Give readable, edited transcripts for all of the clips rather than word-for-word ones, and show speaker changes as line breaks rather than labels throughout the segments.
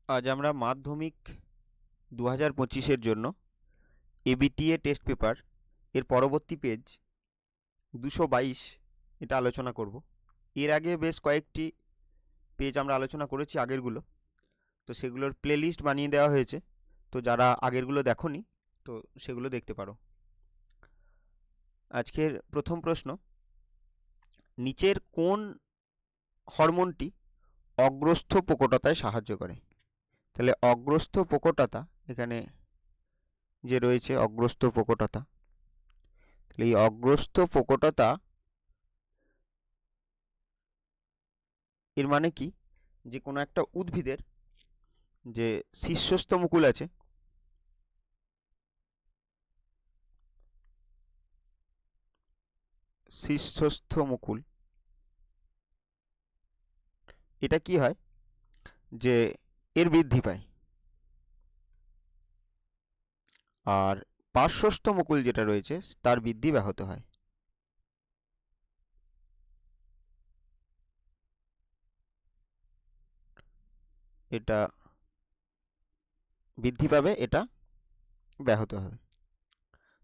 আজ আমরা মাধ্যমিক 2025-এর জন্য এবিটিএ টেস্ট পেপার এর পরবর্তী পেজ 222 এটা আলোচনা করব। এর আগে বেশ কয়েকটি পেজ আমরা আলোচনা করেছি আগেরগুলো, তো সেগুলোর প্লেলিস্ট বানিয়ে দেওয়া হয়েছে। তো যারা আগেরগুলো দেখোনি তো সেগুলো দেখতে পারো। আজকের প্রথম প্রশ্ন, নিচের কোন হরমোনটি অগ্রস্থ প্রকটতায় সাহায্য করে? তাহলে অগ্রস্থ প্রকটতা, এখানে যে রয়েছে অগ্রস্থ প্রকটতা, তাহলে এই অগ্রস্থ প্রকটতা এর মানে কি, যে কোনো একটা উদ্ভিদের যে শীর্ষস্থ মুকুল আছে, শীর্ষস্থ মুকুল, এটা কি হয় যে এর বৃদ্ধি পায়, আর পার্শ্বস্থ মুকুল যেটা রয়েছে তার বৃদ্ধি ব্যাহত হয়। এটা বৃদ্ধি পাবে, এটা ব্যাহত হবে।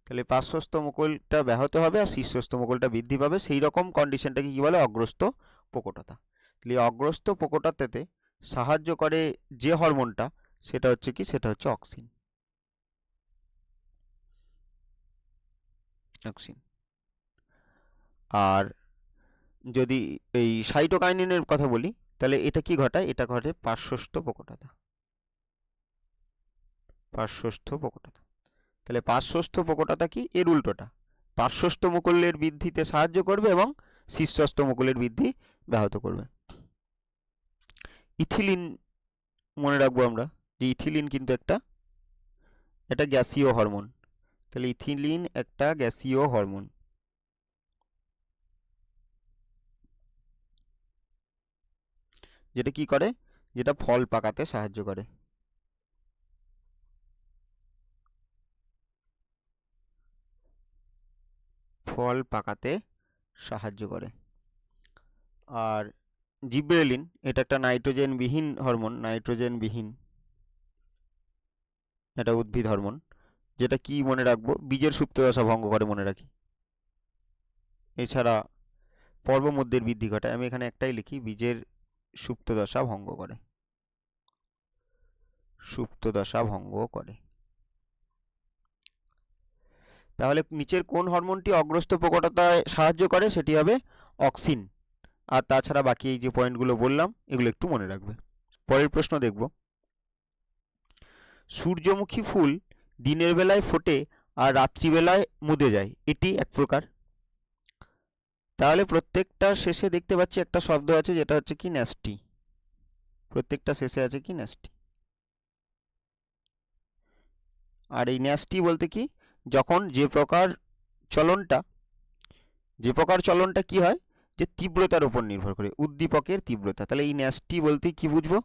তাহলে পার্শ্বস্থ মুকুলটা ব্যাহত হবে আর শীর্ষস্থ মুকুলটা বৃদ্ধি পাবে, সেই রকম কন্ডিশনটাকে কি বলে? অগ্রস্থ প্রকটতা। তাহলে অগ্রস্থ প্রকটতাতে সাহায্য করে যে হরমোনটা, সেটা হচ্ছে কি? সেটা হচ্ছে অক্সিন। অক্সিন। আর যদি এই সাইটোকাইনিনের কথা বলি, তাহলে এটা কি ঘটায়? এটা ঘটে পার্শ্বস্থ প্রকটতা। পার্শ্বস্থ প্রকটতা। তাহলে পার্শ্বস্থ প্রকটতা কি? এর উল্টোটা, পার্শ্বস্থ মুকুলের বৃদ্ধিতে সাহায্য করবে এবং শীর্ষস্থ মুকুলের বৃদ্ধি ব্যাহত করবে। ইথিলিন মনে রাখবো আমরা, যে ইথিলিন কিন্তু একটা গ্যাসীয় হরমোন। তাহলে ইথিলিন একটা গ্যাসীয় হরমোন, যেটা কি করে? যেটা ফল পাকাতে সাহায্য করে। ফল পাকাতে সাহায্য করে। আর জিব্রেলিন, এটা একটা নাইট্রোজেনবিহীন হরমোন, নাইট্রোজেনবিহীন এটা উদ্ভিদ হরমোন, যেটা কি মনে রাখবো? বীজের সুপ্তদশা ভঙ্গ করে, মনে রাখি। এছাড়া পর্বমধ্যের বৃদ্ধি ঘটায়। আমি এখানে একটাই লিখি, বীজের সুপ্তদশা ভঙ্গ করে। সুপ্তদশা ভঙ্গ করে। তাহলে নিচের কোন হরমোনটি অগ্রস্থ প্রকটতায় সাহায্য করে? সেটি হবে অক্সিন। আর তাছাড়া বাকি এই যে পয়েন্টগুলো বললাম, এগুলো একটু মনে রাখবে। পরের প্রশ্ন দেখব, সূর্যমুখী ফুল দিনের বেলায় ফোটে আর রাত্রিবেলায় মুদে যায়, এটি এক প্রকার। তাহলে প্রত্যেকটা শেষে দেখতে পাচ্ছি একটা শব্দ আছে, যেটা হচ্ছে কি? ন্যাস্টি। প্রত্যেকটা শেষে আছে কি? ন্যাস্টি। আর এই ন্যাস্টি বলতে কি? যখন যে প্রকার চলনটা কি হয়, যে তীব্রতার উপর নির্ভর করে, উদ্দীপকের তীব্রতা। তাহলে এই ন্যাস্টি বলতে কি বুঝবো?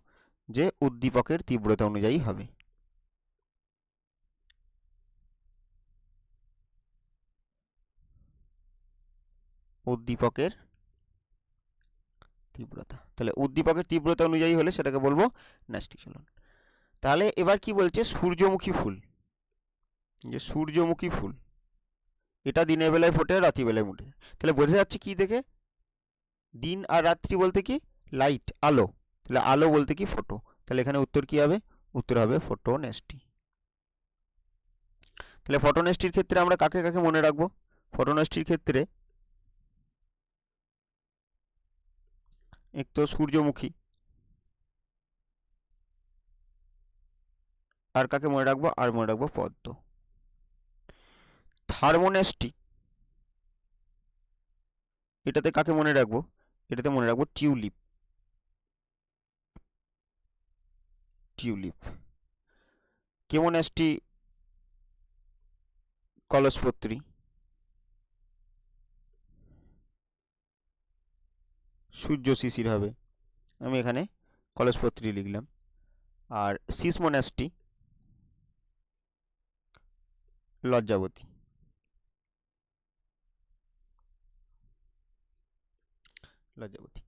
যে উদ্দীপকের তীব্রতা অনুযায়ী হবে। উদ্দীপকের তীব্রতা। তাহলে উদ্দীপকের তীব্রতা অনুযায়ী হলে সেটাকে বলবো ন্যাস্টি চলন। তাহলে এবার কি বলছে? সূর্যমুখী ফুল, যে সূর্যমুখী ফুল এটা দিনের বেলায় ফোটে, রাত্রিবেলায় মুটে। তাহলে বোঝা যাচ্ছে কি দেখে? দিন আর রাত্রি বলতে কি? লাইট, আলো। তাহলে আলো বলতে কি? ফোটো। তাহলে এখানে উত্তর কি হবে? উত্তর হবে ফোটোনেস্টি। তাহলে ফটোনেস্টির ক্ষেত্রে আমরা কাকে কাকে মনে রাখবো? ফটোনেস্টির ক্ষেত্রে এক তো সূর্যমুখী, আর কাকে মনে রাখবো? আর মনে রাখবো পদ্ম। থার্মোনেস্টি, এটাতে কাকে মনে রাখবো? এটাতে মনে রাখবো টিউলিপ। টিউলিপ। কেমোনেস্টি কলসপত্রী। সূর্য শিশির হবে, আমি এখানে কলসপত্রী লিখলাম। আর সিসমোনেস্টি লজ্জাবতী। লজ্জাবতী।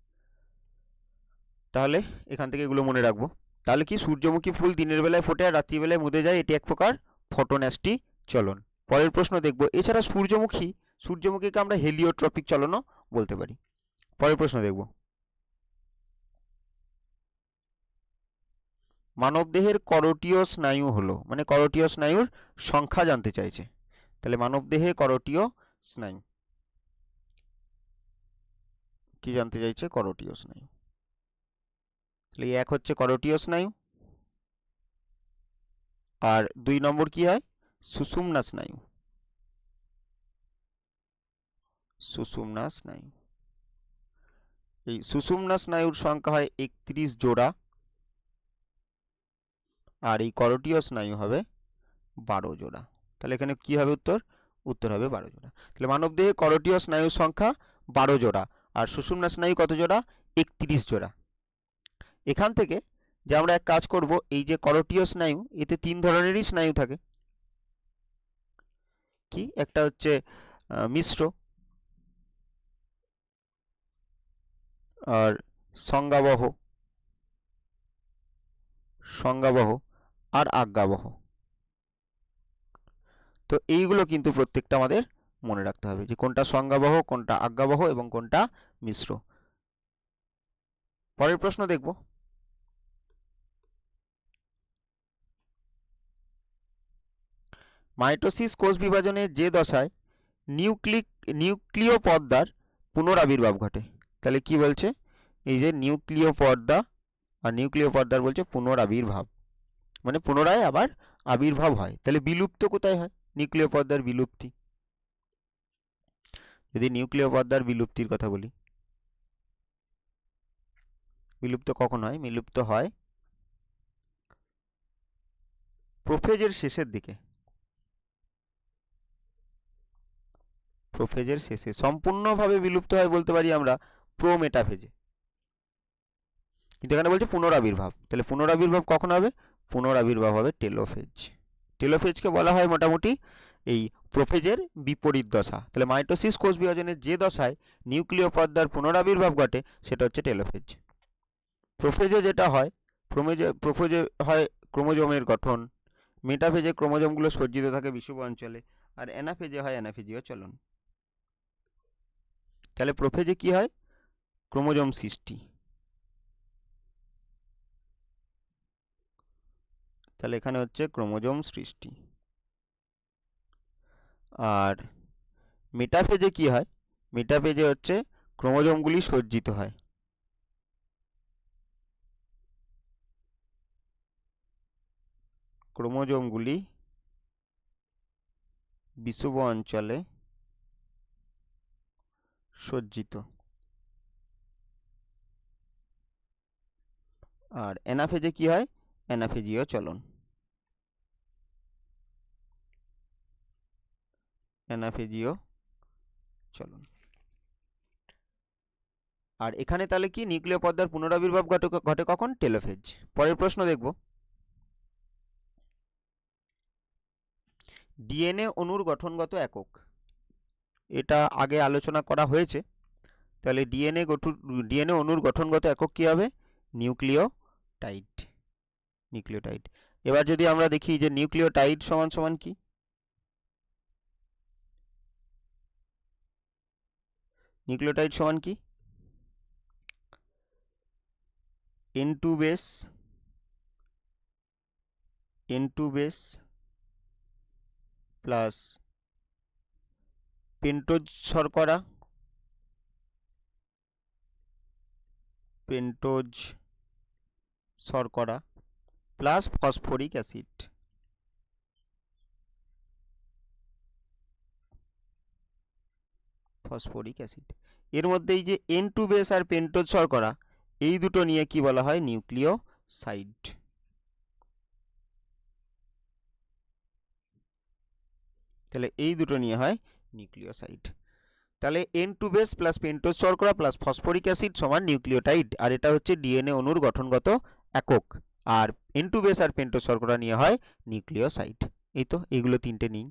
তাহলে এখান থেকে এগুলো মনে রাখবো। তাহলে কি সূর্যমুখী ফুল দিনের বেলায় ফোটে আর রাত্রিবেলায় মুদে যায়, এটি এক প্রকার ফটোন্যাস্টি চলন। পরের প্রশ্ন দেখব, এছাড়া সূর্যমুখীকে আমরা হেলিওট্রপিক চলনও বলতে পারি। পরের প্রশ্ন দেখব, মানবদেহের করোটীয় স্নায়ু হলো, মানে করোটীয় স্নায়ুর সংখ্যা জানতে চাইছে। তাহলে মানবদেহে করোটীয় স্নায়ু কি জানতে চাইছে? করোটীয় স্নায়ু। তাহলে এক হচ্ছে করোটীয় স্নায়ু, আর 2 নম্বর কি হয়? সুষুম্না স্নায়ু। সুষুম্না স্নায়ু, এই সুষুম্না স্নায়ুর সংখ্যা হয় 31 জোড়া, আর এই করোটীয় স্নায়ু হবে 12 জোড়া। তাহলে এখানে কি হবে উত্তর? উত্তর হবে 12 জোড়া। তাহলে মানবদেহে করোটীয় স্নায়ুর সংখ্যা 12 জোড়া, আর সুষুম্না স্নায়ু কত জোড়া? 31 জোড়া। এখান থেকে যে আমরা এক কাজ করব, এই যে করোটীয় স্নায়ু, এতে 3 ধরনেরই স্নায়ু থাকে। কি? একটা হচ্ছে মিশ্র, আর সংজ্ঞাবহ, আর আজ্ঞাবহ। তো এইগুলো কিন্তু প্রত্যেকটা আমাদের মনে রাখতে হবে, যে কোনটা সংজ্ঞাবহ, কোনটা আজ্ঞাবহ এবং কোনটা মিশ্র। পরের প্রশ্ন দেখব, মাইটোসিস কোষ বিভাজনে যে দশায় নিউক্লিয় পর্দার পুনরাবির্ভাব ঘটে। তাহলে কি বলছে? এই যে নিউক্লিয় পর্দা, আর নিউক্লিয় পর্দার বলছে পুনরাবির্ভাব, মানে পুনরায় আবার আবির্ভাব হয়। তাহলে বিলুপ্ত কোথায় হয়? নিউক্লিয় পর্দার বিলুপ্তি। যদি নিউক্লিয় পর্দার বিলুপ্তির কথা বলি, বিলুপ্ত কখন হয়? বিলুপ্ত হয় প্রোফেজের শেষের দিকে। প্রোফেজের শেষে সম্পূর্ণভাবে বিলুপ্ত হয় বলতে পারি আমরা প্রোমেটাফেজে, কিন্তু এখানে বলছে পুনরাবির্ভাব। তাহলে পুনরাবির্ভাব কখন হবে? পুনরাবির্ভাব হবে টেলোফেজ। টেলোফেজকে বলা হয় মোটামুটি এই প্রোফেজের বিপরীত দশা। তাহলে মাইটোসিস কোষ বিভাজনের যে দশায় নিউক্লিয় পর্দার পুনরাবির্ভাব ঘটে সেটা হচ্ছে টেলোফেজ। প্রোফেজে যেটা হয়, প্রোফেজে হয় ক্রোমোজোমের গঠন, মেটাফেজে ক্রোমোজোমগুলো সজ্জিত থাকে বিষুব অঞ্চলে, আর অ্যানাফেজে হয় অ্যানাফেজীয় চলন। তাহলে প্রোফেজে কি হয়? ক্রোমোজোম সৃষ্টি। তাহলে এখানে হচ্ছে ক্রোমোজোম সৃষ্টি। আর মেটাফেজে কি হয়? মেটাফেজে হচ্ছে ক্রোমোজোমগুলি সজ্জিত হয়। ক্রোমোজোমগুলি বিষুব অঞ্চলে সজ্জিত। আর অ্যানাফেজে কি হয়? অ্যানাফেজীয় চলন। অ্যানাফেজীয় চলন। আর এখানে তাহলে কি নিউক্লিয় পর্দার পুনরাবির্ভাব ঘটে কখন? টেলোফেজ। পরের প্রশ্ন দেখব, ডিএনএ অণুর গঠনগত একক। এটা আগে আলোচনা করা হয়েছে। তাহলে ডিএনএ অণুর গঠনগত একক কি হবে? নিউক্লিওটাইড। নিউক্লিওটাইড। এবার যদি আমরা দেখি যে নিউক্লিওটাইড সমান সমান কি? নিউক্লিওটাইড সমান কি? N2 বেস প্লাস পেন্টোজ শর্করা, প্লাস ফসফরিক অ্যাসিড। এর মধ্যে এই যে N2 বেস আর পেন্টোজ শর্করা, এই দুটো নিয়ে কি বলা হয়? নিউক্লিওসাইড। তাহলে এই দুটো নিয়ে হয় নিউক্লিওসাইড। তাহলে N2 বেস প্লাস পেন্টোজ শর্করা প্লাস ফসফরিক অ্যাসিড সমান নিউক্লিওটাইড, আর এটা হচ্ছে ডিএনএ অণুর গঠনগত একক। আর N2 বেস আর পেন্টোজ শর্করা নিয়ে হয় নিউক্লিওসাইড। এই তো এগুলো তিনটে নিই,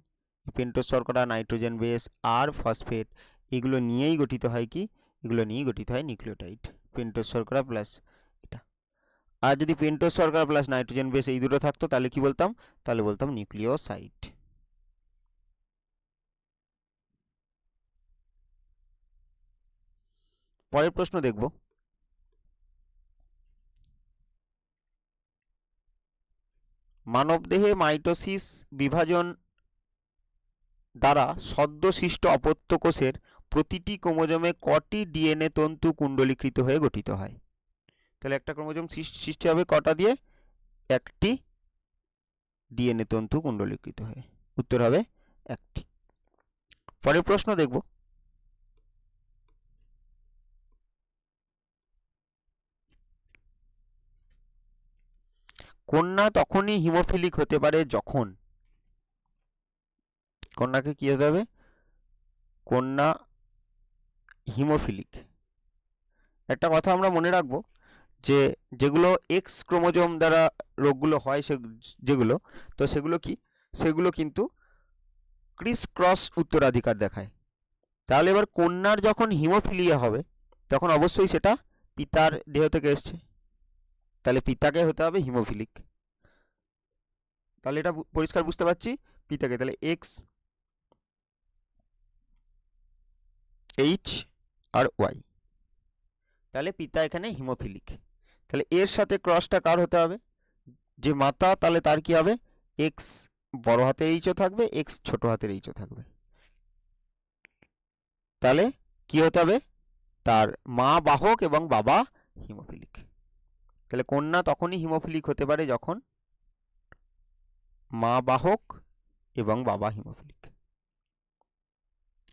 পেন্টোজ শর্করা, নাইট্রোজেন বেস আর ফসফেট, এগুলো নিয়েই গঠিত হয় কি? এগুলো নিয়েই গঠিত হয় নিউক্লিওটাইড। পেন্টোজ শর্করা প্লাস এটা। আর যদি পেন্টোজ শর্করা প্লাস নাইট্রোজেন বেস এই দুটো থাকতো তাহলে কি বলতাম? তাহলে বলতাম নিউক্লিওসাইড। পরের প্রশ্ন দেখব। মানবদেহে মাইটোসিস বিভাজন দ্বারা সদ্য সৃষ্ট অপত্য কোষের প্রতিটি ক্রোমোজোমে কটি ডিএনএ তন্তু কুণ্ডলীকৃত হয়ে গঠিত হয়? তাহলে একটা ক্রোমোজোম সৃষ্টি হবে কটা দিয়ে? একটি ডিএনএ তন্তু কুণ্ডলীকৃত হয়ে। উত্তর হবে একটি। পরের প্রশ্ন দেখব। কন্যা তখনই হিমোফিলিক হতে পারে যখন, কন্যাকে কি হতে হবে? কন্যা হিমোফিলিক। একটা কথা আমরা মনে রাখবো যে যেগুলো এক্স ক্রোমোজোম দ্বারা রোগগুলো হয় যেগুলো, তো সেগুলো কি? সেগুলো কিন্তু ক্রিস ক্রস উত্তরাধিকার দেখায়। তাহলে এবার কন্যার যখন হিমোফিলিয়া হবে তখন অবশ্যই সেটা পিতার দেহ থেকে এসছে, তাহলে পিতাকে হতে হবে হিমোফিলিক। তাহলে এটা পরিষ্কার বুঝতে পারছি, পিতাকে। তাহলে এক্স, এইচ আর ওয়াই, তাহলে পিতা এখানে হিমোফিলিক। তাহলে এর সাথে ক্রসটা কার হতে হবে? যে মাতা, তাহলে তার কি হবে? এক্স বড় হাতের এইচও থাকবে, এক্স ছোট হাতের এইচও থাকবে। তাহলে কি হতে হবে? তার মা বাহক এবং বাবা হিমোফিলিক। তাহলে কন্যা তখনই হিমোফিলিক হতে পারে যখন মা বাহক এবং বাবা হিমোফিলিক।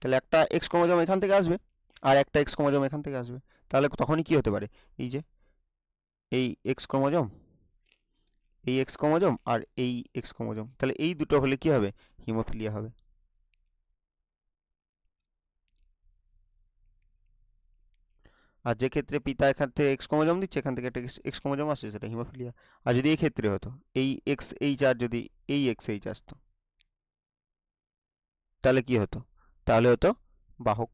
তাহলে একটা এক্স ক্রোমোজোম এখান থেকে আসবে আর একটা এক্স ক্রোমোজোম এখান থেকে আসবে, তাহলে তখনই কি হতে পারে? এই যে এই এক্স ক্রোমোজোম, এই এক্স ক্রোমোজোম আর এই এক্স ক্রোমোজোম, তাহলে এই দুটো হলে কি হবে? হিমোফিলিয়া হবে। আর যে ক্ষেত্রে পিতা এখান থেকে এক্স ক্রোমোজোম দিচ্ছে, এখান থেকে একটা এক্স ক্রোমোজোম আসছে, সেটা হিমোফিলিয়া। আর যদি এই ক্ষেত্রে হতো এই এক্স এইচ আর যদি এই এক্স এইচ আসতো, তাহলে কি হতো? তাহলে হতো বাহক।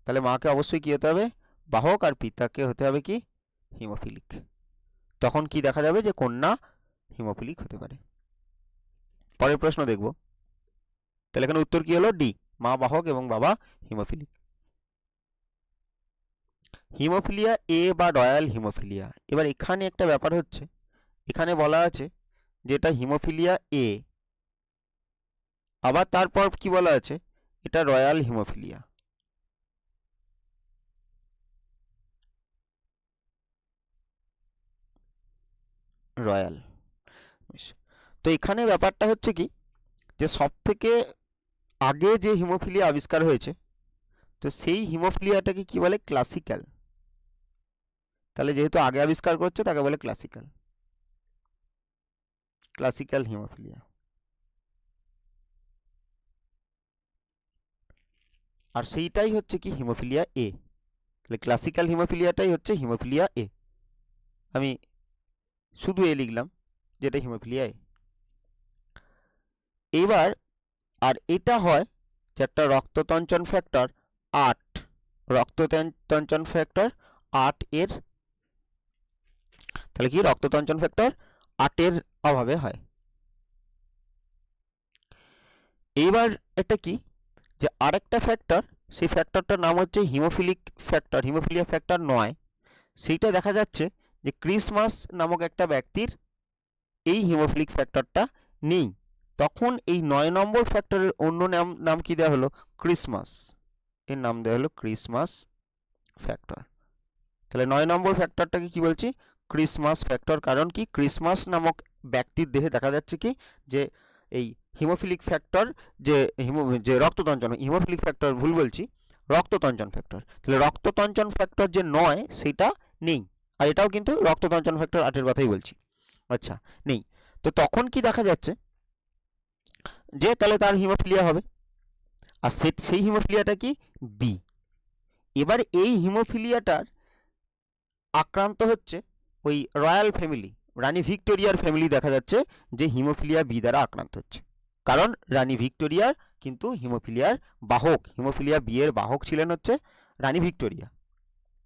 তাহলে মাকে অবশ্যই কি হতে হবে? বাহক, আর পিতাকে হতে হবে কি? হিমোফিলিক। তখন কি দেখা যাবে? যে কন্যা হিমোফিলিক হতে পারে। পরের প্রশ্ন দেখব। তাহলে এখানে উত্তর কি হলো? ডি, মা বাহক এবং বাবা হিমোফিলিক। হিমোফিলিয়া এ বা রয়্যাল হিমোফিলিয়া। এবার এখানে একটা ব্যাপার হচ্ছে, এখানে বলা আছে যে এটা হিমোফিলিয়া এ, আবার তারপর কি বলা আছে? এটা রয়্যাল হিমোফিলিয়া। রয়্যাল। তো এখানে ব্যাপারটা হচ্ছে কি, যে সব থেকে আগে যে হিমোফিলিয়া আবিষ্কার হয়েছে, তো সেই হিমোফিলিয়াটাকে কি বলে? ক্লাসিক্যাল। তাহলে যেহেতু আগে আবিষ্কার করছে তাকে বলে ক্লাসিক্যাল, ক্লাসিক্যাল হিমোফিলিয়া। আর সেইটাই হচ্ছে কি? হিমোফিলিয়া এ। তাহলে ক্লাসিক্যাল হিমোফিলিয়াটাই হচ্ছে হিমোফিলিয়া এ। আমি শুধু এ লিখলাম, যেটা হিমোফিলিয়া এ। এবার আর এটা হয় যে একটা রক্ততঞ্চন ফ্যাক্টর 8, রক্ততঞ্চন ফ্যাক্টর 8 এর, তাহলে কি? রক্ততঞ্চন ফ্যাক্টর 8 এর অভাবে হয়। এইবার এটা কি? যে আরেকটা ফ্যাক্টর, সেই ফ্যাক্টরটার নাম হচ্ছে হিমোফিলিক ফ্যাক্টর, হিমোফিলিয়া ফ্যাক্টর 9। সেইটা দেখা যাচ্ছে যে ক্রিসমাস নামক একটা ব্যক্তির এই হিমোফিলিক ফ্যাক্টরটা নেই। তখন এই 9 নম্বর ফ্যাক্টরের অন্য নাম কি দেওয়া হলো? ক্রিসমাস। এর নাম দেওয়া হলো ক্রিসমাস ফ্যাক্টর। তাহলে 9 নম্বর ফ্যাক্টরটাকে কি বলছি? Christmas factor. কারণ কি? ক্রিসমাস নামক ব্যক্তির দেহে দেখা যাচ্ছে কি, যে এই হিমোফিলিক ফ্যাক্টর, যে রক্ততঞ্চন, হিমোফিলিক ফ্যাক্টর ভুল বলছি, রক্ততঞ্চন ফ্যাক্টর। তাহলে রক্ততঞ্চন ফ্যাক্টর যে 9 সেটা নেই। আর এটাও কিন্তু রক্ততঞ্চন ফ্যাক্টর 8 এর কথাই বলছি। আচ্ছা, নেই। তো তখন কি দেখা যাচ্ছে? যে তাহলে তার হিমোফিলিয়া হবে। আর সেই হিমোফিলিয়াটা কি? বি। এবার এই হিমোফিলিয়াটার আক্রান্ত হচ্ছে ওই রয়্যাল ফ্যামিলি, রানী ভিক্টোরিয়ার ফ্যামিলি দেখা যাচ্ছে যে হিমোফিলিয়া বি দ্বারা আক্রান্ত হচ্ছে। কারণ রানী ভিক্টোরিয়ার কিন্তু হিমোফিলিয়ার বাহক, হিমোফিলিয়া বি এর বাহক ছিলেন হচ্ছে রানী ভিক্টোরিয়া।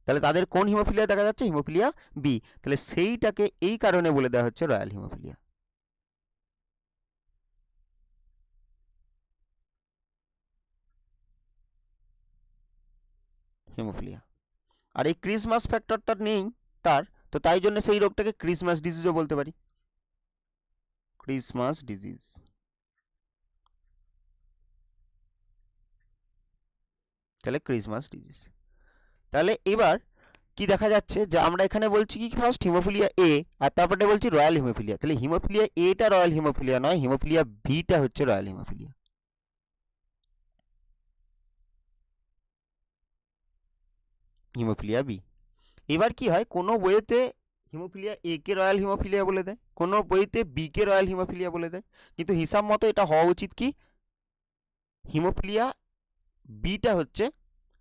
তাহলে তাদের কোন হিমোফিলিয়া দেখা যাচ্ছে? Haemophilia B. তাহলে সেইটাকে এই কারণে বলে দেওয়া হচ্ছে রয়্যাল হিমোফিলিয়া। হিমোফিলিয়া। আর এই ক্রিসমাস ফ্যাক্টরটা নেই তার, তো তাই জন্য সেই রোগটাকে ক্রিসমাস ডিজিজও বলতে পারি। Christmas disease. তাহলে ক্রিসমাস ডিজিজ। তাহলে এবার কি দেখা যাচ্ছে যে আমরা এখানে বলছি কি ফার্স্ট হিমোফিলিয়া এ, আর তারপরে বলছি রয়্যাল হিমোফিলিয়া। তাহলে হিমোফিলিয়া এটা রয়্যাল হিমোফিলিয়া নয়, হিমোফিলিয়া বিটা হচ্ছে রয়্যাল হিমোফিলিয়া। Haemophilia B. এবার কি হয়, কোনো বইয়েতে হিমোফিলিয়া এ কে রয়্যাল হিমোফিলিয়া বলে দেয়, কোনো বইতে বি কে রয়্যাল হিমোফিলিয়া বলে দেয়, কিন্তু হিসাব মতো এটা হওয়া উচিত কি হিমোফিলিয়া বিটা হচ্ছে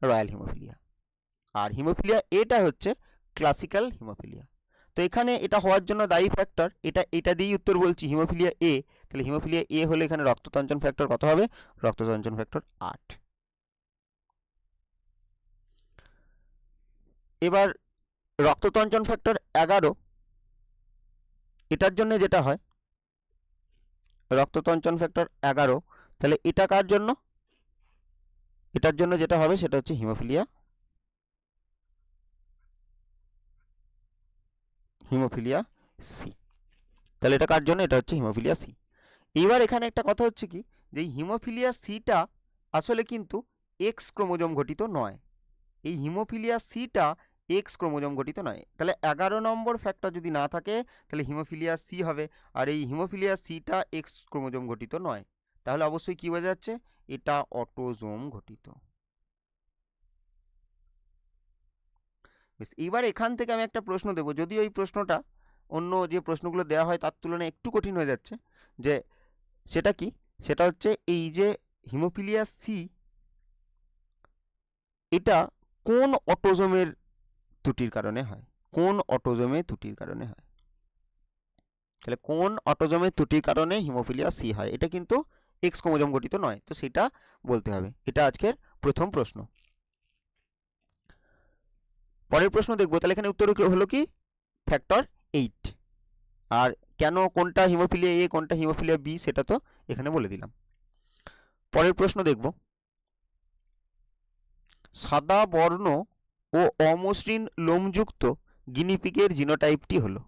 রয়্যাল হিমোফিলিয়া, আর হিমোফিলিয়া এটা হচ্ছে ক্লাসিক্যাল হিমোফিলিয়া। তো এখানে এটা হওয়ার জন্য দায়ী ফ্যাক্টর এটা দিয়েই উত্তর বলছি হিমোফিলিয়া এ। তাহলে হিমোফিলিয়া এ হলে এখানে রক্ততঞ্চন ফ্যাক্টর কত হবে? রক্ততঞ্চন ফ্যাক্টর 8। এবার রক্ততঞ্চন ফ্যাক্টর 11 এটার জন্য যেটা হয়, রক্ততঞ্চন ফ্যাক্টর 11, তাহলে এটা কার জন্য? এটার জন্য যেটা হবে সেটা হচ্ছে হিমোফিলিয়া সি। তাহলে এটা কার জন্য? এটা হচ্ছে হিমোফিলিয়া সি। এবার এখানে একটা কথা হচ্ছে কি, যে হিমোফিলিয়া সিটা আসলে কিন্তু এক্স ক্রোমোজোম ঘটিত নয়। এই হিমোফিলিয়া সিটা এক্স ক্রোমোজোম ঘটিত নয়। তাহলে 11 নম্বর ফ্যাক্টর যদি না থাকে তাহলে হিমোফিলিয়া সি হবে, আর এই হিমোফিলিয়া সিটা এক্স ক্রোমোজোম ঘটিত নয়। তাহলে অবশ্যই কি বোঝা যাচ্ছে? এটা অটোজোম ঘটিত। বেশ, এবার এখান থেকে আমি একটা প্রশ্ন দেবো, যদিও এই প্রশ্নটা অন্য যে প্রশ্নগুলো দেওয়া হয় তার তুলনায় একটু কঠিন হয়ে যাচ্ছে, যে সেটা কি, সেটা হচ্ছে এই যে হিমোফিলিয়া সি এটা কোন অটোজোমের ত্রুটির কারণে হয়? কোন অটোজোমের ত্রুটির কারণে হয়? তাহলে কোন অটোজোমের ত্রুটির কারণে হিমোফিলিয়া সি হয়? এটা কিন্তু এক্স ক্রোমোজোম গঠিত নয়, তো সেটা বলতে হবে। এটা আজকের প্রথম প্রশ্ন। পরের প্রশ্ন দেখবো। তাহলে এখানে উত্তর হলো কি ফ্যাক্টর 8। আর কেন কোনটা হিমোফিলিয়া এ কোনটা হিমোফিলিয়া বি সেটা তো এখানে বলে দিলাম। পরের প্রশ্ন দেখব, সাদা বর্ণ ও অমসৃণ লোমযুক্ত গিনিপিগের জিনোটাইপটি হলো।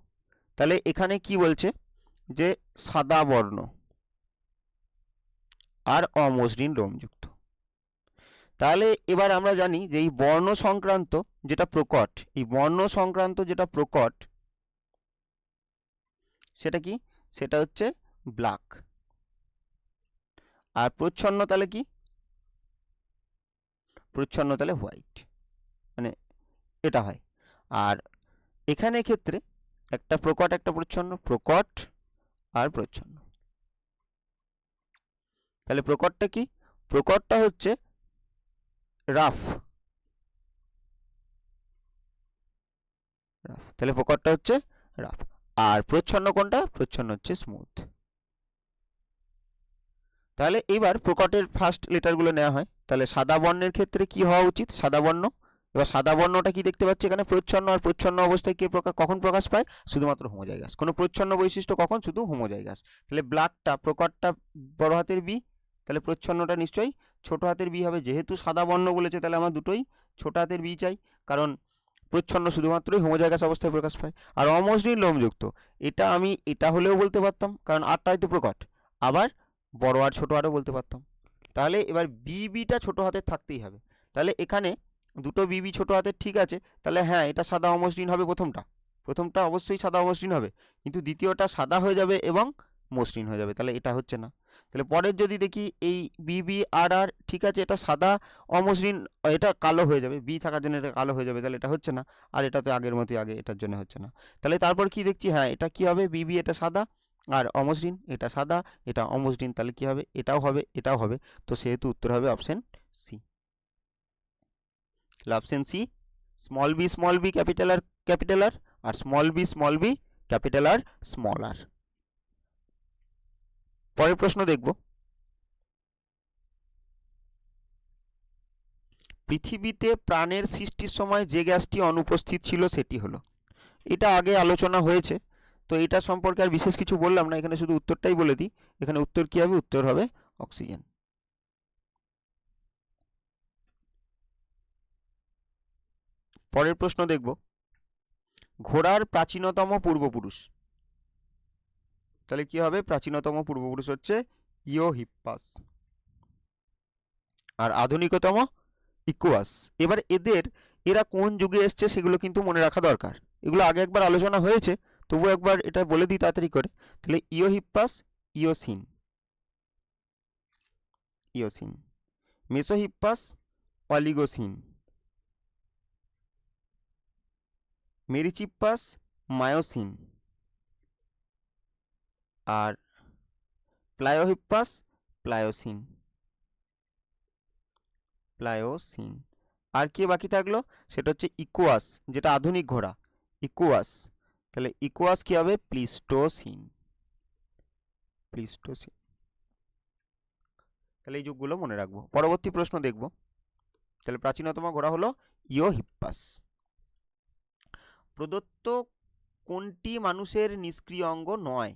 তাহলে এখানে কি বলছে, যে সাদা বর্ণ আর অমসৃণ লোমযুক্ত। তাহলে এবার আমরা জানি যে এই বর্ণ সংক্রান্ত যেটা প্রকট, এই বর্ণ সংক্রান্ত যেটা প্রকট সেটা কি? সেটা হচ্ছে ব্ল্যাক। আর প্রচ্ছন্ন তাহলে কি? প্রচ্ছন্ন তাহলে হোয়াইট, মানে এটা হয়। আর এখানে ক্ষেত্রে একটা প্রকট একটা প্রচ্ছন্ন, প্রকট আর প্রচ্ছন্ন। তাহলে প্রকটটা কি? প্রকটটা হচ্ছে রাফ, তাহলে প্রকটটা হচ্ছে রাফ। আর প্রচ্ছন্ন কোনটা? প্রচ্ছন্ন হচ্ছে স্মুথ। তাহলে এবার প্রকটের ফার্স্ট লেটারগুলো নেওয়া হয়। তাহলে সাদা বর্ণের ক্ষেত্রে কি হওয়া উচিত? সাদা বর্ণ। এবার সাদা বর্ণটা কি দেখতে পাচ্ছি এখানে? প্রচ্ছন্ন। আর প্রচ্ছন্ন অবস্থায় কে কখন প্রকাশ পায়? শুধুমাত্র হোমোজাইগাস। কোনো প্রচ্ছন্ন বৈশিষ্ট্য কখন? শুধু হোমোজাইগাস। তাহলে ব্ল্যাকটা, প্রকটটা বড় হাতের বি, তাহলে প্রচ্ছন্নটা নিশ্চয়ই ছোট হাতের বি হবে। যেহেতু সাদা বর্ণ বলেছে তাহলে আমরা দুটোই ছোট হাতের বি চাই, কারণ প্রচ্ছন্ন শুধুমাত্রই হোমোজাইগাস অবস্থায় প্রকাশ পায়। আর অমসৃণ লোমযুক্ত, এটা আমি এটা হলেও বলতে পারতাম, কারণ আরটাই তো প্রকট। আবার বড় আর ছোট আরও বলতে পারতাম। তাহলে এবার বিবিটা ছোট হাতের থাকতেই হবে। তাহলে এখানে দুটো বিবি ছোট হাতের, ঠিক আছে। তাহলে হ্যাঁ, এটা সাদা অমসৃণ হবে। প্রথমটা অবশ্যই সাদা অমসৃণ হবে, কিন্তু দ্বিতীয়টা সাদা হয়ে যাবে এবং মসৃণ হয়ে যাবে, তাহলে এটা হচ্ছে না। তাহলে পরের যদি দেখি এই বিবি আর আর, ঠিক আছে, এটা সাদা অমসৃণ, এটা কালো হয়ে যাবে, বি থাকার জন্য এটা কালো হয়ে যাবে, তাহলে এটা হচ্ছে না। আর এটা তো আগের মতোই, আগে এটার জন্য হচ্ছে না। তাহলে তারপর কি দেখছি, হ্যাঁ এটা কি হবে, বিবি এটা সাদা আর অমসৃণ, এটা সাদা এটা অমসৃণ, তাহলে কি হবে? এটাও হবে এটাও হবে। তো সেহেতু উত্তর হবে অপশন সি। তাহলে option C, small B capital R আর small B capital R small R. পরের প্রশ্ন দেখব, পৃথিবীতে প্রাণের সৃষ্টির সময় যে গ্যাসটি অনুপস্থিত ছিল সেটি হলো, এটা আগে আলোচনা হয়েছে, তো এটা সম্পর্কে আর বিশেষ কিছু বললাম না, এখানে শুধু উত্তরটাই বলে দিই। এখানে উত্তর কি হবে? উত্তর হবে অক্সিজেন। পরের প্রশ্ন দেখব, ঘোড়ার প্রাচীনতম পূর্বপুরুষ। তাহলে কি হবে? প্রাচীনতম পূর্বপুরুষ হচ্ছে ইওহিপ্পাস, আর আধুনিকতম ইকুয়াস। এবার এরা কোন যুগে এসছে সেগুলো কিন্তু মনে রাখা দরকার, এগুলো আগে একবার আলোচনা হয়েছে, তবু একবার এটা বলে দিই তাড়াতাড়ি করে। তাহলে Eohippus Eocene, Eocene. মেসোহিপ্পাস Oligocene, Merychippus myosin, আর প্লায়োহিপ্পাস প্লায়োসিন, প্লায়োসিন। আর কি বাকি থাকলো? সেটা হচ্ছে ইকুয়াস, যেটা আধুনিক ঘোড়া, ইকুয়াস। তাহলে ইকুয়াস কি হবে? Pleistocene, Pleistocene. তাহলে এই যুগগুলো মনে রাখবো। পরবর্তী প্রশ্ন দেখব। তাহলে প্রাচীনতম ঘোড়া হলো ইওহিপ্পাস। প্রদত্ত কোনটি মানুষের নিষ্ক্রিয় অঙ্গ নয়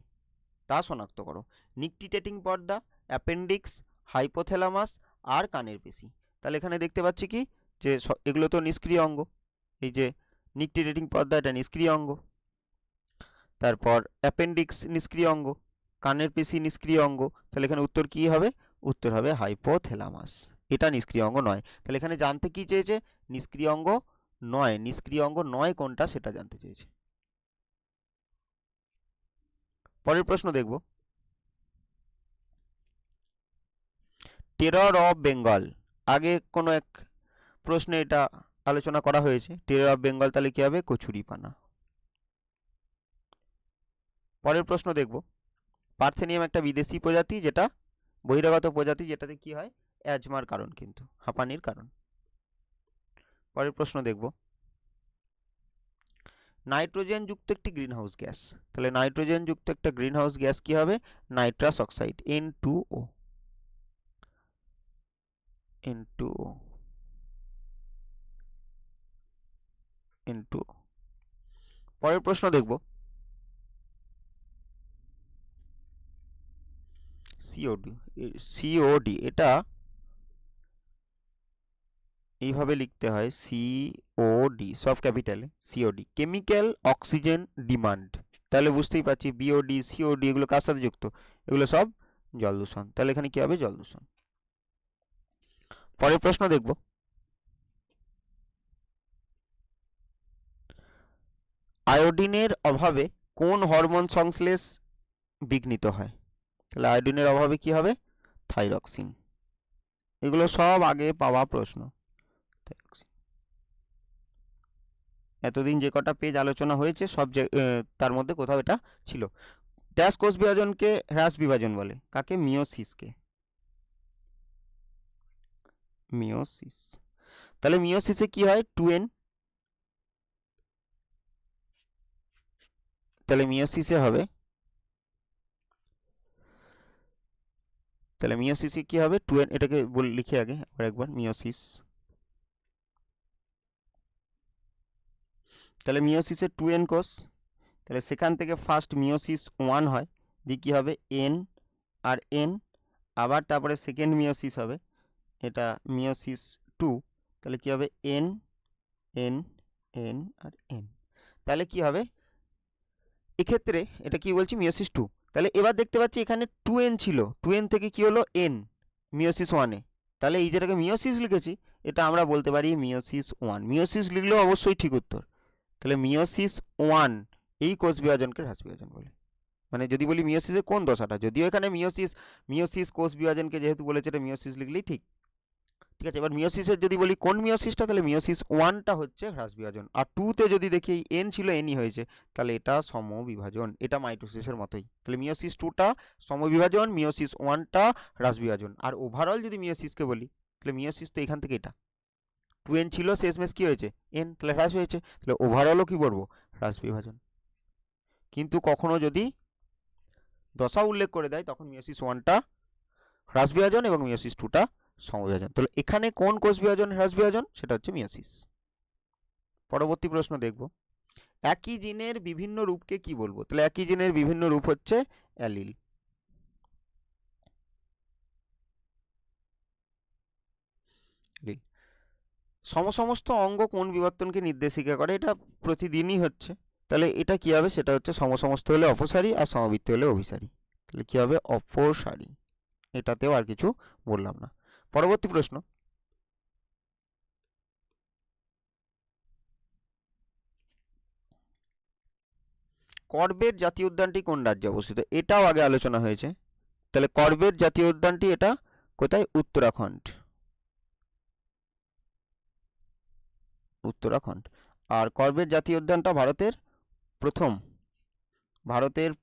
তা শনাক্ত করো। নিকটিটেটিং পর্দা, অ্যাপেন্ডিক্স, হাইপোথ্যালামাস আর কানের পেশি। তাহলে এখানে দেখতে পাচ্ছি কি যে এগুলো তো নিষ্ক্রিয় অঙ্গ। এই যে নিকটিটেটিং পর্দা, এটা নিষ্ক্রিয় অঙ্গ। তারপর অ্যাপেন্ডিক্স নিষ্ক্রিয় অঙ্গ, কানের পেশি নিষ্ক্রিয় অঙ্গ। তাহলে এখানে উত্তর কি হবে? উত্তর হবে হাইপোথ্যালামাস, এটা নিষ্ক্রিয় অঙ্গ নয়। তাহলে এখানে জানতে কি চেয়েছে? নিষ্ক্রিয় অঙ্গ নয়, নিষ্ক্রিয় অঙ্গ নয় কোনটা সেটা জানতে চেয়েছে। পরের প্রশ্ন দেখব, টেরর অফ বেঙ্গল। আগে কোনো এক প্রশ্নে এটা আলোচনা করা হয়েছে, টেরর অফ বেঙ্গল। তাহলে কি হবে? কচুরিপানা। পরের প্রশ্ন দেখব, পার্থেনিয়াম একটা বিদেশি প্রজাতি, যেটা বহিরাগত প্রজাতি, যেটাতে কি হয়? অ্যাজমার কারণ, কিন্তু হাঁপানির কারণ। পরের প্রশ্ন দেখব, নাইট্রোজেন যুক্ত একটি গ্রিনহাউস গ্যাস। তাহলে নাইট্রোজেন যুক্ত একটা গ্রিনহাউস গ্যাস কি হবে? Nitrous oxide, N2O, N2O, N2O। পরের প্রশ্ন দেখব, সিওডি, সিওডি এটা এইভাবে লিখতে হয়, সিওডি, সব ক্যাপিটালে, সিওডি, কেমিক্যাল অক্সিজেন ডিমান্ড। তাহলে বুঝতেই পারছি বিওডি সিওডি এগুলো কার সাথে যুক্ত? এগুলো সব জল দূষণ। তাহলে এখানে কি হবে? জল দূষণ। পরের প্রশ্ন দেখব, আয়োডিনের অভাবে কোন হরমোন সংশ্লেষ বিঘ্নিত হয়? তাহলে আয়োডিনের অভাবে কি হবে? থাইরক্সিন। এগুলো সব আগে পাওয়া প্রশ্ন। এতদিন যে কটা পেজ আলোচনা হয়েছে সব তার মধ্যে কোথাও এটা ছিল। ড্যাশ কোষ বিভাজনকে হ্রাস বিভাজন বলে? কাকে? মিওসিসকে, মিওসিস। তাহলে মিওসিসে কি হয়? 2n। তাহলে মিওসিসে হবে, তাহলে মিওসিসে কি হবে? 2n। এটাকে লিখে আগে আবার একবার, মিওসিস। তাহলে মিওসিসে 2n কোষ, তাহলে সেখান থেকে ফার্স্ট মিওসিস 1 হয়, দিয়ে কি হবে? n আর n। আবার তারপরে সেকেন্ড মিওসিস হবে, এটা মিওসিস 2। তাহলে কি হবে? n n n আর n। তাহলে কি হবে এক্ষেত্রে? এটা কি বলছি? মিওসিস 2। তাহলে এবার দেখতে পাচ্ছি এখানে 2n ছিল, 2n থেকে কি হলো? n, মিওসিস 1-এ। তাহলে এই যেটাকে মিওসিস লিখেছি, এটা আমরা বলতে পারি মিওসিস 1। মিওসিস লিখলেও অবশ্যই ঠিক উত্তর। তাহলে মিওসিস 1 এই কোষ বিভাজনকে হ্রাস বিভাজন বলে। মানে যদি বলি মিওসিসের কোন দশাটা, যদিও এখানে মিওসিস কোষ বিভাজনকে যেহেতু বলেছে, এটা মিওসিস লিখলেই ঠিক। ঠিক আছে, এবার মিওসিসের যদি বলি কোন মিওসিসটা, তাহলে মিওসিস 1টা হচ্ছে হ্রাস বিভাজন, আর 2তে যদি দেখি n ছিল nই হয়েছে, তাহলে এটা সমবিভাজন। এটা মাইটোসিসের মতোই। তাহলে মিওসিস 2টা সমবিভাজন, মিওসিস 1টা হ্রাস বিভাজন। আর ওভারঅল যদি মিওসিসকে বলি, তাহলে মিওসিস তো এখান থেকে এটা 2n ছিল, শেষমেশ কি হয়েছে? n, তাহলে হ্রাস হয়েছে। তাহলে ওভারঅলও কি করবো? হ্রাস বিভাজন। কিন্তু কখনো যদি দশা উল্লেখ করে দেয়, তখন মিওসিস 1টা হ্রাস বিভাজন এবং মিওসিস 2টা সমবিভাজন। তাহলে এখানে কোন কোষ বিভাজন হ্রাস বিভাজন? সেটা হচ্ছে মিয়োসিস। পরবর্তী প্রশ্ন দেখব, একই জিনের বিভিন্ন রূপকে কি বলবো? তাহলে একই জিনের বিভিন্ন রূপ হচ্ছে অ্যালিল। সমস্ত অঙ্গ কোন বিবর্তনকে নির্দেশিকা করে? এটা প্রতিদিনই হচ্ছে। তাহলে এটা কি হবে? সেটা হচ্ছে সমস্ত হলে অপসারী আর সমবৃত্তি হলে অভিসারী। তাহলে কি হবে? অপসারী। এটাতেও আর কিছু বললাম না। পরবর্তী প্রশ্ন, কর্বেট জাতীয় উদ্যানটি কোন রাজ্যে অবস্থিত? এটাও আগে আলোচনা হয়েছে। তাহলে কর্বেট জাতীয় উদ্যানটি এটা কোথায়? উত্তরাখণ্ড। উত্তরাখণ্ড। আর কর্বেট জাতীয় উদ্যানটা ভারতের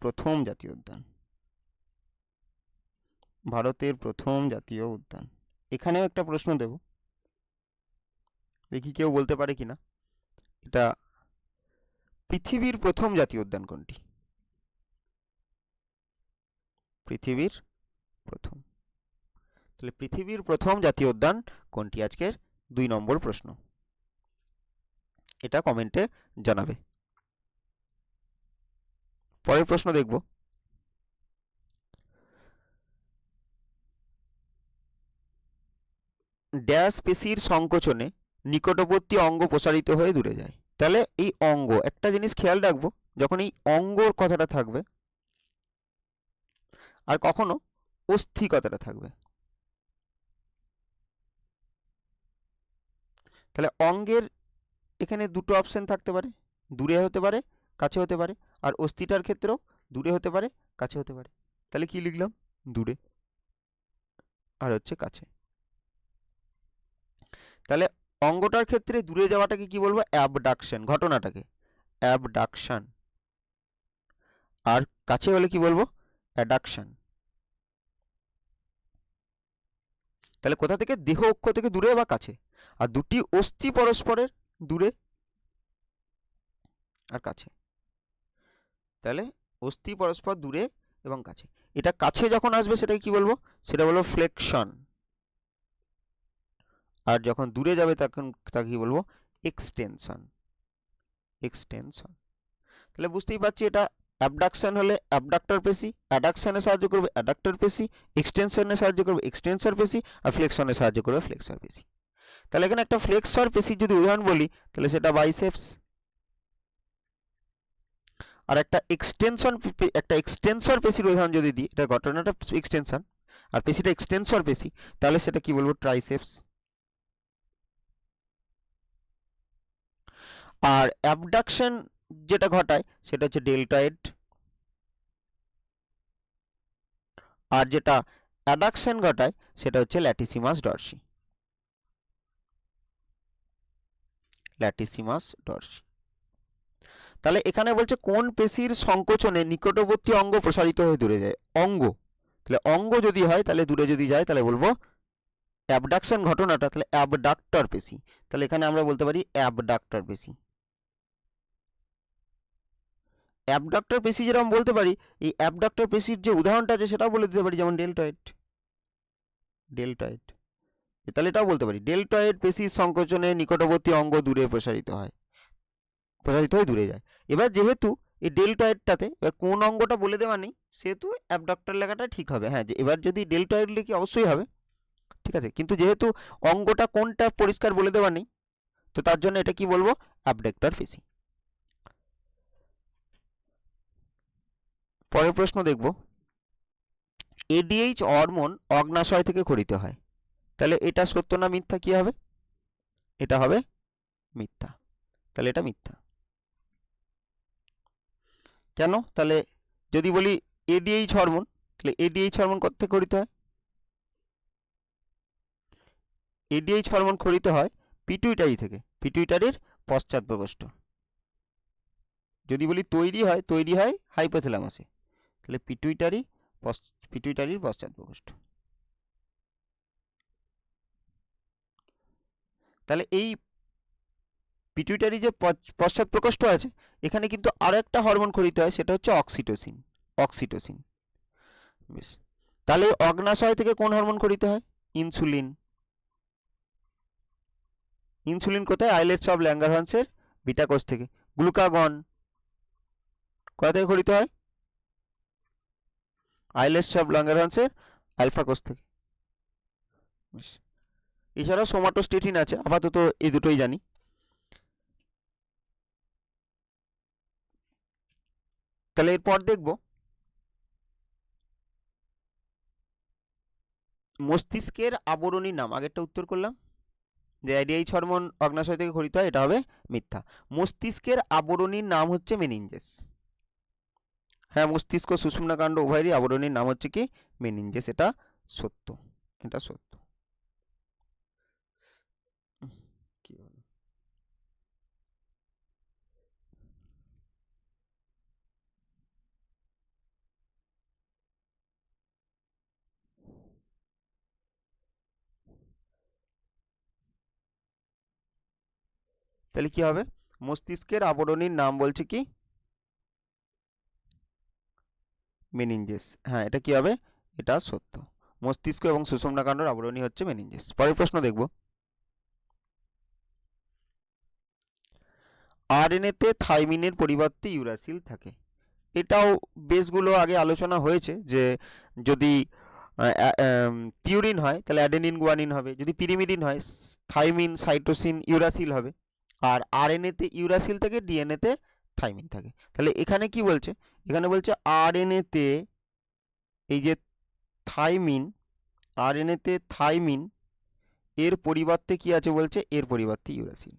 প্রথম জাতীয় উদ্যান। ভারতের প্রথম জাতীয় উদ্যান। এখানেও একটা প্রশ্ন দেব, দেখি কেউ বলতে পারে কিনা। এটা পৃথিবীর প্রথম জাতীয় উদ্যান কোনটি? পৃথিবীর প্রথম। তাহলে পৃথিবীর প্রথম জাতীয় উদ্যান কোনটি? আজকের 2 নম্বর প্রশ্ন। এটা কমেন্টে জানাবে। পরের প্রশ্ন দেখব, ড্যাশ পেশির সংকোচনে নিকটবর্তী অঙ্গ প্রসারিত হয়ে দূরে যায়। তাহলে এই অঙ্গ, একটা জিনিস খেয়াল রাখবো, যখন এই অঙ্গর কথাটা থাকবে আর কখনো অস্থি কথাটা থাকবে, তাহলে অঙ্গের এখানে দুটো অপশন থাকতে পারে, দূরে হতে পারে, কাছে হতে পারে। আর অস্থিটার ক্ষেত্রেও দূরে হতে পারে, কাছে হতে পারে। তাহলে কি লিখলাম? দূরে আর হচ্ছে কাছে। তাহলে অঙ্গটার ক্ষেত্রে দূরে যাওয়াটাকে কি বলবো? অ্যাবডাকশন, ঘটনাটাকে অ্যাবডাকশন। আর কাছে হলে কি বলবো? অ্যাডাকশন। তাহলে কোথা থেকে? দেহ অক্ষ থেকে দূরে বা কাছে। আর দুটি অস্থি পরস্পরের দূরে আর কাছে। তাহলে অস্থি পরস্পর দূরে এবং কাছে। এটা কাছে যখন আসবে সেটাকে কি বলবো? সেটা বলবো ফ্লেকশন। আর যখন দূরে যাবে তখন তাকে কি বলবো? এক্সটেনশন। এক্সটেনশন। তাহলে বুঝতেই পারছি, এটা অ্যাবডাকশন হলে অ্যাবডাক্টর পেশি, অ্যাডাকশনে সাহায্য করবে অ্যাডাক্টর পেশি, এক্সটেনশনে সাহায্য করবে এক্সটেনসর পেশি, আর ফ্লেকশনে সাহায্য করবে ফ্লেক্সর পেশি। তাহলে এখানে একটা ফ্লেক্সর পেশির যদি উদাহরণ বলি, তাহলে সেটা বাইসেপস। আর একটা এক্সটেনসর পেশির উদাহরণ যদি দিই, এটা ঘটনাটা এক্সটেনশন আর পেশিটা এক্সটেনসর পেশি, তাহলে সেটা কি বলবো? ট্রাইসেপস। আর অ্যাবডাকশন যেটা ঘটায় সেটা হচ্ছে ডেল্টয়েড। আর যেটা অ্যাডাকশন ঘটায় সেটা হচ্ছে ল্যাটিসিমাস ডরসি। Latissimus Dorsey. তাহলে এখানে বলছে কোন পেশির সংকোচনে নিকটবর্তী অঙ্গ প্রসারিত হয়ে দূরে যায়? অঙ্গ। তাহলে অঙ্গ যদি হয়, তাহলে দূরে যদি যায়, তাহলে বলবো অ্যাবডাকশন ঘটনাটা, তাহলে অ্যাবডাক্টর পেশি। তাহলে এখানে আমরা বলতে পারি অ্যাবডাক্টর পেশি। অ্যাবডাক্টর পেশি যেরকম বলতে পারি, এই অ্যাবডাক্টর পেশির যে উদাহরণটা আছে সেটাও বলে দিতে পারি, যেমন ডেল্টয়েড। ডেল্টয়েড। তাহলে এটাও বলতে পারি ডেল্টয়েড পেশির সংকোচনে নিকটবর্তী অঙ্গ দূরে প্রসারিত হয়ে দূরে যায়। এবার যেহেতু এই ডেল্টয়েডটাতে এবার কোন অঙ্গটা বলে দেওয়া নেই, সেহেতু অ্যাবডাক্টর লেখাটা ঠিক হবে। হ্যাঁ, যে এবার যদি ডেল্টয়েড লিখি অবশ্যই হবে, ঠিক আছে, কিন্তু যেহেতু অঙ্গটা কোনটা পরিষ্কার বলে দেওয়া নেই, তো তার জন্য এটা কি বলবো? অ্যাবডাক্টর পেশি। পরের প্রশ্ন দেখব, এডিএইচ হরমোন অগ্নাশয় থেকে খরিত হয়। তাহলে এটা সত্য না মিথ্যা? কি হবে? এটা হবে মিথ্যা। তাহলে এটা মিথ্যা। কেন? তাহলে যদি বলি এডিএইচ হরমোন, তাহলে এডিএইচ হরমোন কোথা থেকে খরিত হয়? এডিএইচ হরমোন খরিত হয় পিটুইটারি থেকে, পিটুইটারির পশ্চাৎ প্রকোষ্ঠ। যদি বলি তৈরি হয় হাইপোথ্যালামাসে। তাহলে পিটুইটারির পশ্চাৎ প্রকোষ্ঠ। তাহলে এই পিটুইটারি যে পশ্চাৎ প্রকোষ্ঠ আছে, এখানে কিন্তু আরো একটা হরমোন খরিত হয়, সেটা হচ্ছে অক্সিটোসিন। অক্সিটোসিন। বেশ, তাহলে অগ্নাশয় থেকে কোন হরমোন খরিত হয়? ইনসুলিন। ইনসুলিন কোথায়? আইলেটস অফ ল্যাঙ্গারহ্যান্সের বিটা কোষ থেকে। গ্লুকাগন কোথা থেকে খরিত হয়? আইলেটস অফ ল্যাঙ্গারহ্যান্সের আলফা কোষ থেকে। এছাড়াও সোমাটোস্টেটিন আছে, আপাতত এই দুটোই জানি। তাহলে এরপর দেখব মস্তিষ্কের আবরণীর নাম। আগেরটা উত্তর করলাম যে আইডিয়াইচ হরমোন অগ্নাশয় থেকে খরিত হয়, এটা হবে মিথ্যা। মস্তিষ্কের আবরণীর নাম হচ্ছে মেনিনজেস। হ্যাঁ, মস্তিষ্ক সুষুম্নাকাণ্ড উভয়েরই আবরণীর নাম হচ্ছে কি? মেনিনজেস। এটা সত্য, এটা সত্য। কি বলো? তাহলে কি হবে? মস্তিষ্কের আবরণীর নাম বলছে কি? মেনিনজেস। হ্যাঁ, এটা কি হবে? এটা সত্য। মস্তিষ্ক এবং সুষুম্নাকাণ্ডের আবরণী হচ্ছে মেনিনজেস। পরের প্রশ্ন দেখব, আরএনএতে থাইমিনের পরিবর্তে ইউরাসিল থাকে। এটাও বেশগুলো আগে আলোচনা হয়েছে যে যদি পিউরিন হয় তাহলে অ্যাডেনিন গুয়ানিন হবে, যদি পিরিমিডিন হয় থাইমিন সাইটোসিন ইউরাসিল হবে। আর আরএনএতে ইউরাসিল থেকে, ডিএনএতে থাইমিন থাকে। তাহলে এখানে কি বলছে? এখানে বলছে আরএনএতে এই যে থাইমিন, আরএনএতে থাইমিন এর পরিবর্তে কি আছে বলছে? এর পরিবর্তে ইউরাসিল।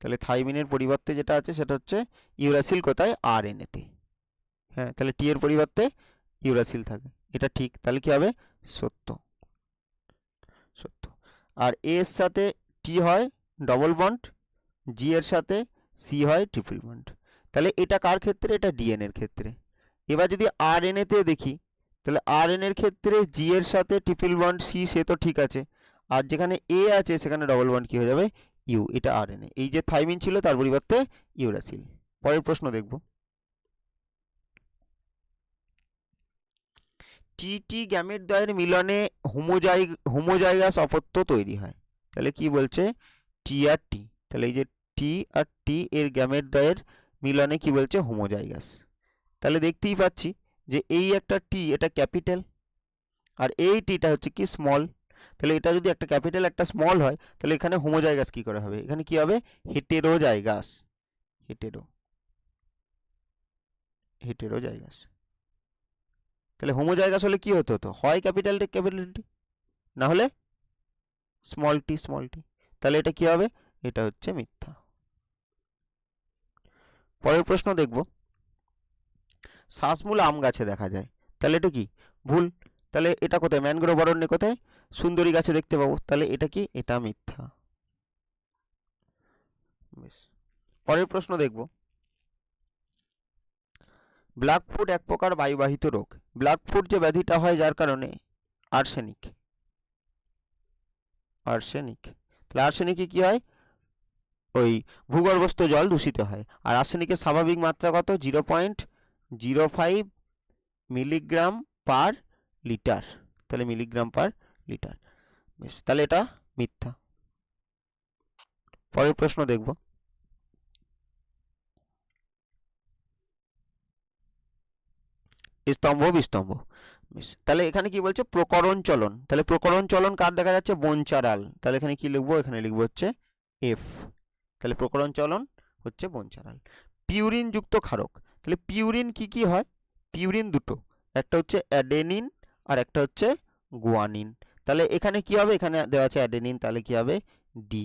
তাহলে থাইমিনের পরিবর্তে যেটা আছে সেটা হচ্ছে ইউরাসিল। কোথায়? আরএনএতে। হ্যাঁ, তাহলে টি এর পরিবর্তে ইউরাসিল থাকে, এটা ঠিক। তাহলে কি হবে? সত্য, সত্য। আর এ এর সাথে টি হয় ডবল বন্ড, জি এর সাথে সি হয় ট্রিপল বন্ড। তাহলে এটা কার ক্ষেত্রে? এটা ডিএনএ এর ক্ষেত্রে। এবার যদি আরএনএতে দেখি তাহলে আরএনএ এর ক্ষেত্রে জি এর সাথে ট্রিপল বন্ড সি, সে তো ঠিক আছে। আর যেখানে এ আছে সেখানে ডবল বন্ড কি হয়ে যাবে? ইউ। এটা আরএনএ। এই যে থাইমিন ছিল তার পরিবর্তে ইউরাসিল। পরের প্রশ্ন দেখব, টি গ্যামেট দ্বয়ের মিলনে হোমোজাইগাস অপত্য তৈরি হয়। তাহলে কি বলছে? টি আর টি। তাহলে এই যে টি আর টি এর গ্যামেট দ্বয়ের মিলনে কি বলছে? হোমোজাইগাস। তাহলে দেখতেই পাচ্ছি যে এই একটা টি, এটা ক্যাপিটাল, আর এই টিটা হচ্ছে কি? স্মল। তাহলে এটা যদি একটা ক্যাপিটাল একটা স্মল হয় তাহলে এখানে হোমোজাইগাস কি করে হবে? এখানে কি হবে? হেটেরোজাইগাস। হেটেরোজাইগাস। তাহলে হোমোজাইগাস হলে কি হতে হতো? হয় ক্যাপিটাল টি, না হলে স্মল টি। তাহলে এটা কি হবে? এটা হচ্ছে মিথ্যা। পরের প্রশ্ন দেখব, শ্বাসমূল আম গাছে দেখা যায়। তাহলে এটা কি? ভুল। তাহলে এটা কোথায়? ম্যানগ্রোভ অরণ্যে কোথায়? সুন্দরী গাছে দেখতে পাবো। তাহলে এটা কি? এটা মিথ্যা। বেশ, পরের প্রশ্ন দেখব, ব্ল্যাক ফুট এক প্রকার বায়ুবাহিত রোগ। ব্ল্যাক ফুট যে ব্যাধিটা হয় যার কারণে? আর্সেনিক। তাহলে আর্সেনিকে কি হয়? ওই ভূগর্ভস্থ জল দূষিত হয়। আর আর্সেনিকের স্বাভাবিক মাত্রা কত? 0.05 মিলিগ্রাম পার লিটার। তাহলে মিলিগ্রাম পার লিটার। বেশ, তাহলে এটা মিথ্যা। পরের প্রশ্ন দেখব, স্তম্ভ বিস্তম্ভ। বেশ, তাহলে এখানে কি বলছে? প্রকরণ চলন। তাহলে প্রকরণ চলন কার দেখা যাচ্ছে? বনচারাল। তাহলে এখানে কি লিখবো? এখানে লিখবো হচ্ছে এফ। তাহলে প্রকরণ চলন হচ্ছে বনচারাল। পিউরিন যুক্ত ক্ষারক। তাহলে পিউরিন কি কি হয়? পিউরিন দুটো, একটা হচ্ছে অ্যাডেনিন আর একটা হচ্ছে গুয়ানিন। তাহলে এখানে কি হবে? এখানে দেওয়া আছে অ্যাডেনিন, তাহলে কি হবে? ডি।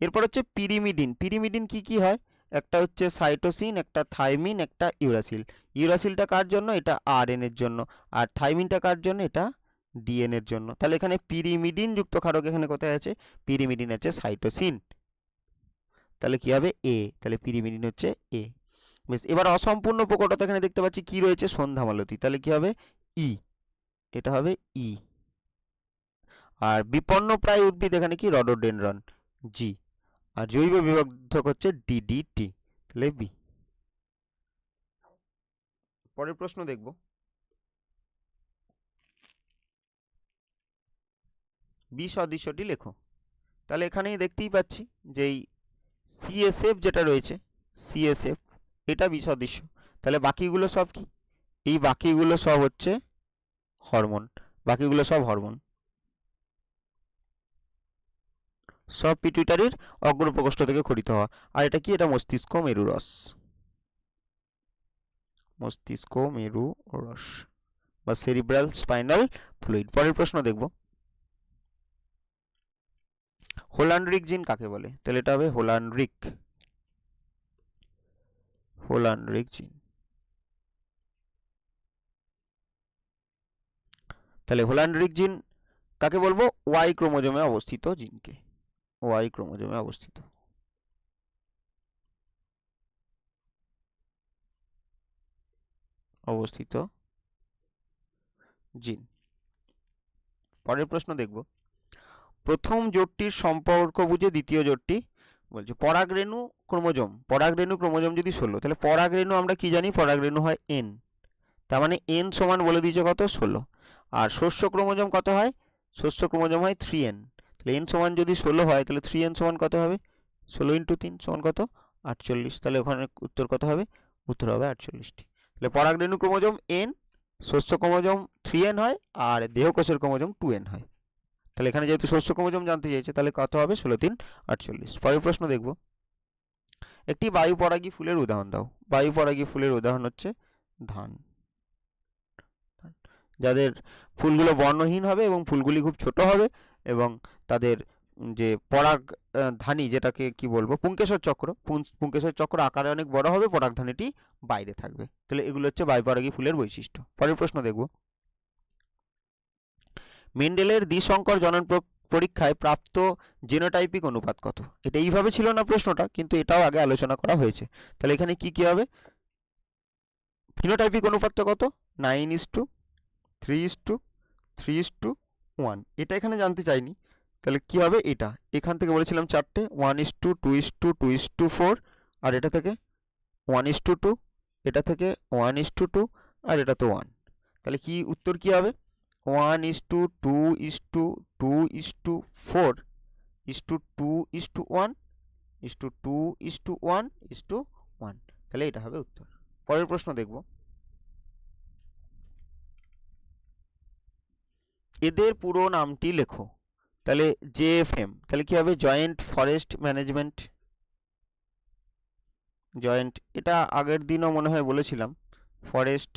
এরপর হচ্ছে পিরিমিডিন। পিরিমিডিন কি কি হয়? একটা হচ্ছে সাইটোসিন, একটা থাইমিন, একটা ইউরাসিল। ইউরাসিলটা কার জন্য? এটা আরএন এর জন্য। আর থাইমিনটা কার জন্য? এটা ডিএন এর জন্য। তাহলে এখানে পিরিমিডিন যুক্ত ক্ষারক এখানে কোথায় আছে? পিরিমিডিন আছে সাইটোসিন। তাহলে কি হবে? এ। তাহলে পিরিমিডিন হচ্ছে এ। বেশ, এবার অসম্পূর্ণ প্রকটতা এখানে দেখতে পাচ্ছি কি রয়েছে? সন্ধ্যামালতি। তাহলে কি হবে? ই। এটা হবে ই। আর বিপন্নপ্রায় উদ্ভিদ এখানে কি? রডোডেনড্রন। জি। আর জৈব বিবর্ধক হচ্ছে ডিডিটি। তাহলে বি। পরের প্রশ্ন দেখব, বি সদৃশ্যটি লেখো। তাহলে এখানেই দেখতেই পাচ্ছি যে এই সিএসএফ যেটা রয়েছে, সিএসএফ এটা বিসদৃশ্য। তাহলে বাকিগুলো সব কি? এই বাকিগুলো সব হচ্ছে হরমোন, বাকিগুলো সব হরমোন, সব পিটুইটারির অগ্রপ্রকোষ্ঠ থেকে খরিত হওয়া। আর এটা কি? এটা মস্তিষ্ক মেরুরস, মস্তিষ্ক মেরু রস বা সেরিব্রাল স্পাইনাল ফ্লুইড। পরের প্রশ্ন দেখব, হোলান্ড্রিক জিন কাকে বলে? তাহলে এটা হবে হোলান্ড্রিক, হোলান্ড্রিক জিন। তাহলে হোলান্ড্রিক জিন কাকে বলবো? ওয়াই ক্রোমোজোমে অবস্থিত জিনকে, ওয়াই ক্রোমোজোমে অবস্থিত, অবস্থিত জিন। পরের প্রশ্ন দেখব, প্রথম জোটটির সম্পর্ক বুঝে দ্বিতীয় জোটটি বলছে পরাগরেণু ক্রোমোজোম, পরাগরেণু ক্রোমোজোম যদি 16, তাহলে পরাগরেণু আমরা কি জানি? পরাগরেণু হয় n, তার মানে n সমান বলে দিয়েছে কত? 16। আর শস্য ক্রোমোজোম কত হয়? শস্য ক্রোমোজোম হয় 3n। তাহলে n সমান যদি 16 হয় তাহলে 3n সমান কত হবে? 16 × 3 সমান কত? 48। তাহলে ওখানে উত্তর কত হবে? উত্তর হবে 48টি। তাহলে পরাগরেণু ক্রোমোজোম n, শস্য ক্রোমোজোম 3n হয়, আর দেহকোষের ক্রোমোজোম 2n হয়। তাহলে এখানে যেহেতু শস্য ক্রোমোজোম জানতে চাইছে তাহলে কত হবে? 16 × 3 48। পরের প্রশ্ন দেখব, একটি বায়ু পরাগী ফুলের উদাহরণ দাও। বায়ু পরাগী ফুলের উদাহরণ হচ্ছে ধান, যাদের ফুলগুলো বর্ণহীন হবে এবং ফুলগুলি খুব ছোট হবে এবং তাদের যে পরাগ ধানী, যেটাকে কি বলবো, পুংকেশর চক্র, পুংকেশর চক্র আকারে অনেক বড় হবে, পরাগধানীটি বাইরে থাকবে। তাহলে এগুলো হচ্ছে বায়ুপরাগী ফুলের বৈশিষ্ট্য। পরের প্রশ্ন দেখব, মেন্ডেলের দ্বিসংকর জনন পরীক্ষায় প্রাপ্ত জিনোটাইপিক অনুপাত কত? এটা এইভাবে ছিল না প্রশ্নটা, কিন্তু এটাও আগে আলোচনা করা হয়েছে। তাহলে এখানে কি কি হবে? ফিনোটাইপিক অনুপাতটা কত? 9:3:3:1। এটা এখানে জানতে চাইনি, তাহলে কি হবে? এটা এখান থেকে বলেছিলাম চারটে, 1:2:2:4, আর এটা থেকে 1:2, এটা থেকে 1:2, আর এটা তো 1। তাহলে কি উত্তর কি হবে? 1:2:2:1:2:1:1:1। তাহলে এটা হবে উত্তর। পরের প্রশ্ন দেখব, এদের পুরো নামটি লেখো। তাহলে জেএফএম, তাহলে কি হবে? জয়েন্ট ফরেস্ট ম্যানেজমেন্ট, জয়েন্ট, এটা আগের দিনও মনে হয় বলেছিলাম, ফরেস্ট,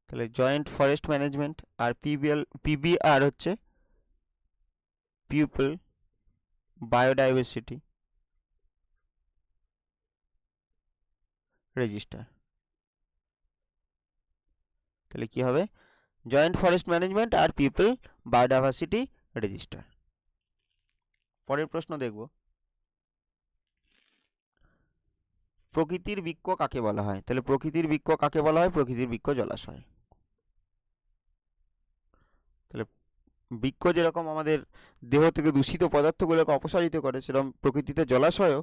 তাহলে জয়েন্ট ফরেস্ট ম্যানেজমেন্ট। আর পিবিআর হচ্ছে পিপল বায়োডাইভার্সিটি রেজিস্টার। তাহলে কি হবে? জয়েন্ট ফরেস্ট ম্যানেজমেন্ট আর পিপল বায়োডাইভার্সিটি রেজিস্টার। পরের প্রশ্ন দেখব, প্রকৃতির বৃক্ষ কাকে বলা হয়? তাহলে প্রকৃতির বৃক্ষ কাকে বলা হয়? প্রকৃতির বৃক্ষ জলাশয়। তাহলে বৃক্ষ যেরকম আমাদের দেহ থেকে দূষিত পদার্থগুলোকে অপসারিত করে, সেরকম প্রকৃতিতে জলাশয়ও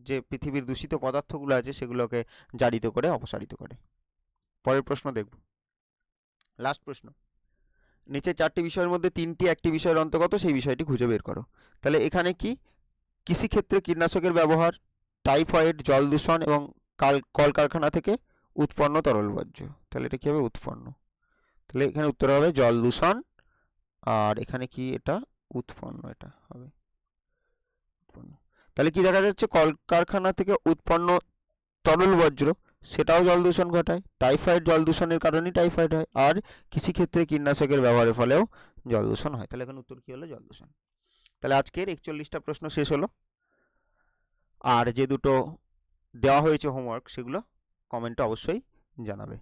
যে পৃথিবীর দূষিত পদার্থগুলো আছে সেগুলোকে জারিত করে অপসারিত করে। পরের প্রশ্ন দেখব, লাস্ট প্রশ্ন, নিচে 4টি বিষয়ের মধ্যে 3টি একটি বিষয়ের অন্তর্গত, সেই বিষয়টি খুঁজে বের করো। তাহলে এখানে কি? কৃষিক্ষেত্রে কীটনাশকের ব্যবহার, টাইফয়েড, জল দূষণ এবং কলকারখানা থেকে উৎপন্ন তরল বর্জ্য। তাহলে এটা কি হবে? উৎপন্ন। তাহলে এখানে উত্তর হবে জল দূষণ, আর এখানে কি? এটা উৎপন্ন, এটা হবে উৎপন্ন। তাহলে কি দেখা যাচ্ছে? কলকারখানা থেকে উৎপন্ন তরল বর্জ্য সেটাও জল দূষণ ঘটায়, টাইফয়েড জল দূষণের কারণেই টাইফয়েড হয়, আর কৃষিক্ষেত্রে কীটনাশকের ব্যবহারের ফলেও জল দূষণ হয়। তাহলে এখানে উত্তর কি হলো? জল দূষণ। তাহলে আজকের 41টা প্রশ্ন শেষ হলো। আর যে দুটো দেওয়া হয়েছে হোমওয়ার্ক সেগুলো কমেন্টে অবশ্যই জানাবে।